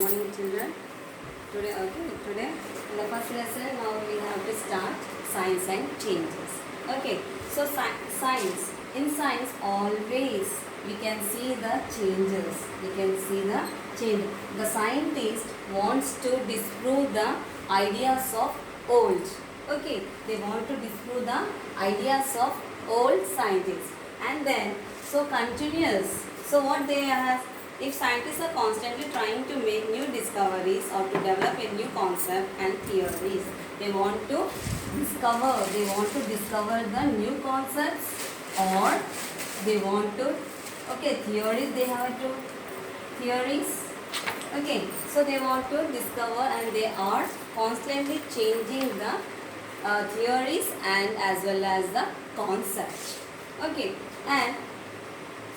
Morning children. Today in the first lesson now we have to start science and changes. Okay, so science. In science always we can see the changes. We can see the change. The scientist wants to disprove the ideas of old. Okay, they want to disprove the ideas of old scientists. And then so continuous. So what they have, if scientists are constantly trying to make new discoveries or to develop a new concept and theories, they want to discover the new concepts, or they want to, theories, they have to, theories, so they want to discover, and they are constantly changing the theories and as well as the concept, and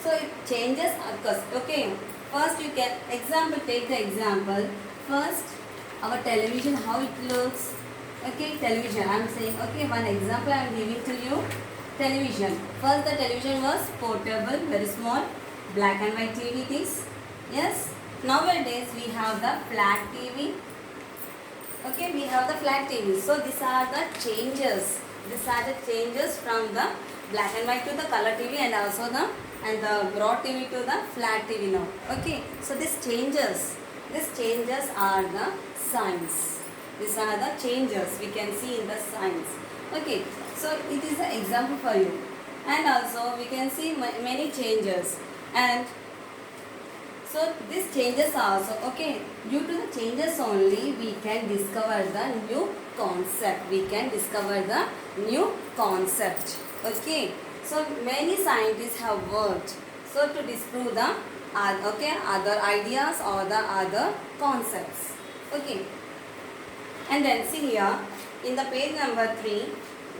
so it changes occurs. First you can take the example. First, our television, how it looks. Television. I am saying, one example I am giving to you. Television. First, the television was portable, very small, black and white TV it is. Yes. Nowadays we have the flat TV. We have the flat TV. So these are the changes. These are the changes from the black and white to the color TV, and also the broad TV to the flat TV now. So these changes are the science. These are the changes we can see in the science. So it is an example for you, and also we can see many changes, and so these changes are also due to the changes only we can discover the new concept. We can discover the new concept. So many scientists have worked to disprove the other ideas or the other concepts. And then see here in the page number 3,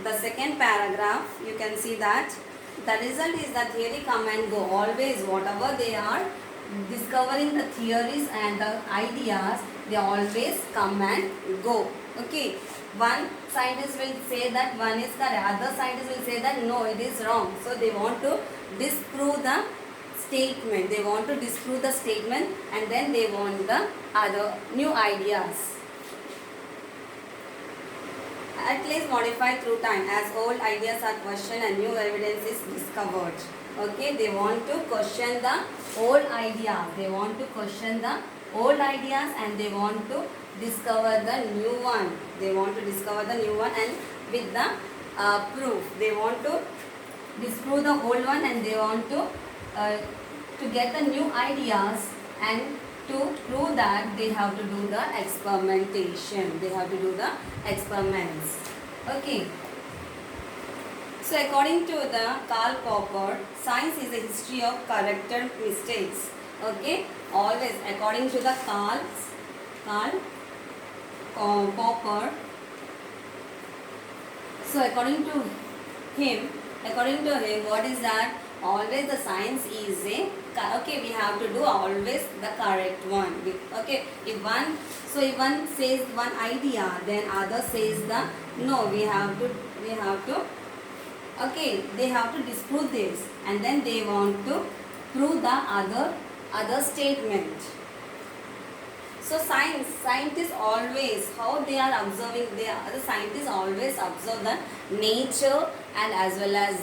the second paragraph, you can see that the result is the theory come and go. Always whatever they are discovering, the theories and the ideas, they always come and go. One scientist will say that one is correct, other scientist will say that no, it is wrong. So they want to disprove the statement. They want to disprove the statement, and then they want the other new ideas. At least modified through time, as old ideas are questioned and new evidence is discovered. They want to question the old ideas. They want to question the old ideas, and they want to discover the new one. They want to discover the new one, and with the proof. They want to disprove the old one, and they want to get the new ideas, and to prove that they have to do the experimentation. They have to do the experiments. So according to the Karl Popper, science is a history of corrected mistakes. Always according to the Karl Popper. So according to him, what is that? Always the science is a we have to do always the correct one. If one says one idea, then other says the no. We have to they have to disprove this, and then they want to prove the other statement. So scientists always, how they are observing, the scientists always observe the nature and as well as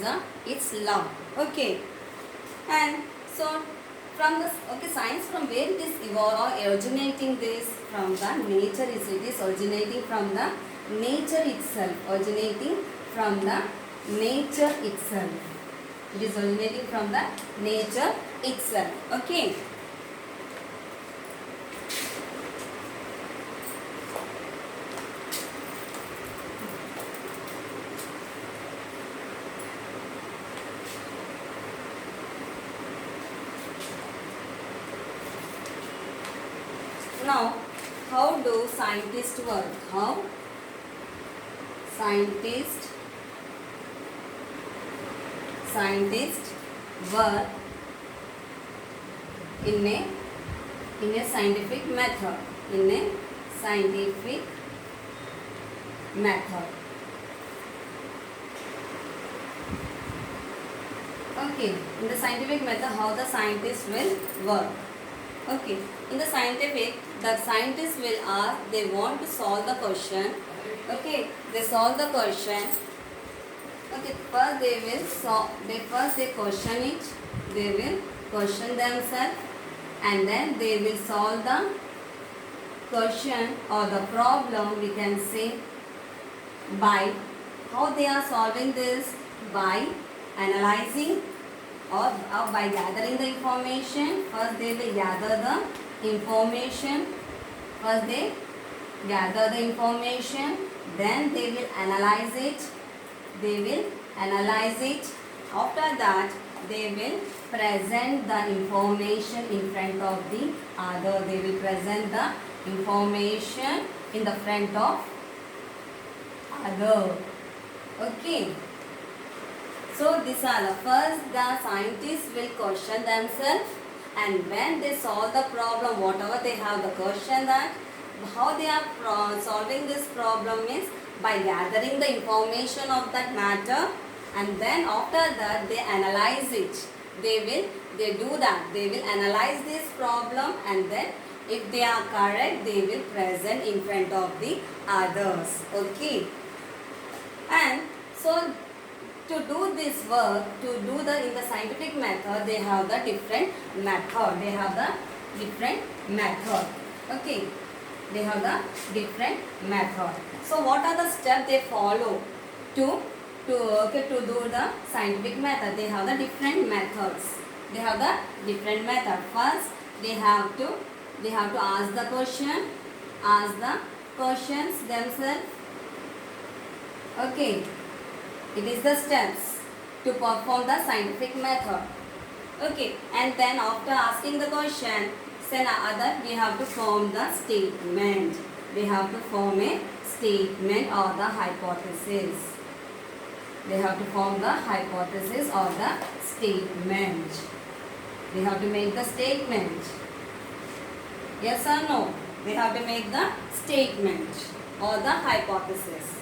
its law. And so from the science, from where it is evolved or originating this, from the nature, it is originating from the nature itself. Originating from the nature itself. It is originating from the nature itself. Now, how do scientists work? How scientists work in a scientific method. In a scientific method. In the scientific method, how the scientists will work. In the scientific the scientists will ask, they want to solve the question. Okay, they solve the question. Okay, first they will solve, they question it, they will question themselves, and then they will solve the question or the problem, we can say, by how they are solving this, by analyzing or by gathering the information. First they will gather the information. First they gather the information, then they will analyze it. They will analyze it. After that, they will present the information in front of the other. They will present the information in the front of other. Okay. So these are the first, the scientists will question themselves, and when they solve the problem, whatever they have the question, that how they are solving this problem is by gathering the information of that matter, and then after that they analyze it. They do that. They will analyze this problem, and then if they are correct, they will present in front of the others. Okay. And so to do this work, to do in the scientific method, they have the different method. They have the different method. Okay. They have the different method. So what are the steps they follow to do the scientific method? They have the different methods. They have the different method. First, they have to ask the question, ask the questions themselves. Okay. It is the steps to perform the scientific method. Okay, and then after asking the question, we have to form the statement. We have to form a statement or the hypothesis. They have to form the hypothesis or the statement. We have to make the statement. Yes or no? We have to make the statement or the hypothesis.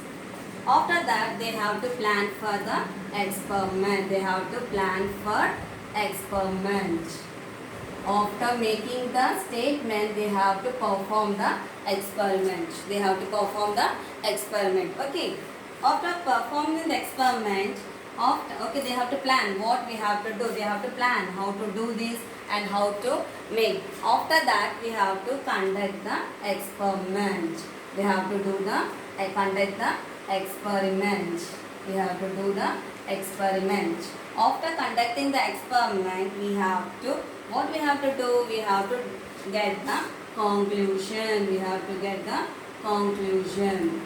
After that, they have to plan for the experiment. They have to plan for experiment. After making the statement, they have to perform the experiment. They have to perform the experiment. Okay. After performing the experiment, they have to plan what we have to do. They have to plan how to do this and how to make. After that, we have to conduct the experiment. We have to conduct the experiment. We have to do the experiment. After conducting the experiment, we have to get the conclusion. We have to get the conclusion.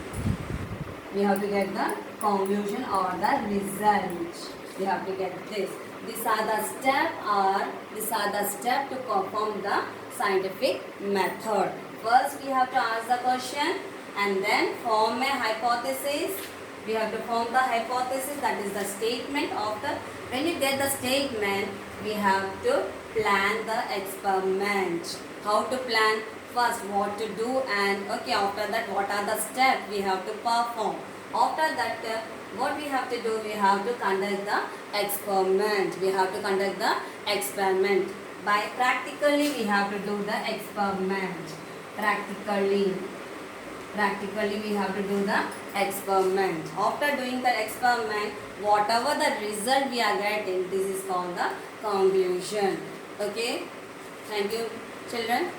We have to get the conclusion or the result. We have to get this. These are the steps to perform the scientific method. First, we have to ask the question, and then form a hypothesis. We have to form the hypothesis, that is the statement. After, when you get the statement, we have to plan the experiment. How to plan? First, what to do, and after that, what are the steps we have to perform. After that, what we have to do, we have to conduct the experiment. We have to conduct the experiment. By practically, we have to do the experiment. Practically we have to do the experiment. After doing the experiment, whatever the result we are getting, this is called the conclusion. Okay. Thank you, children.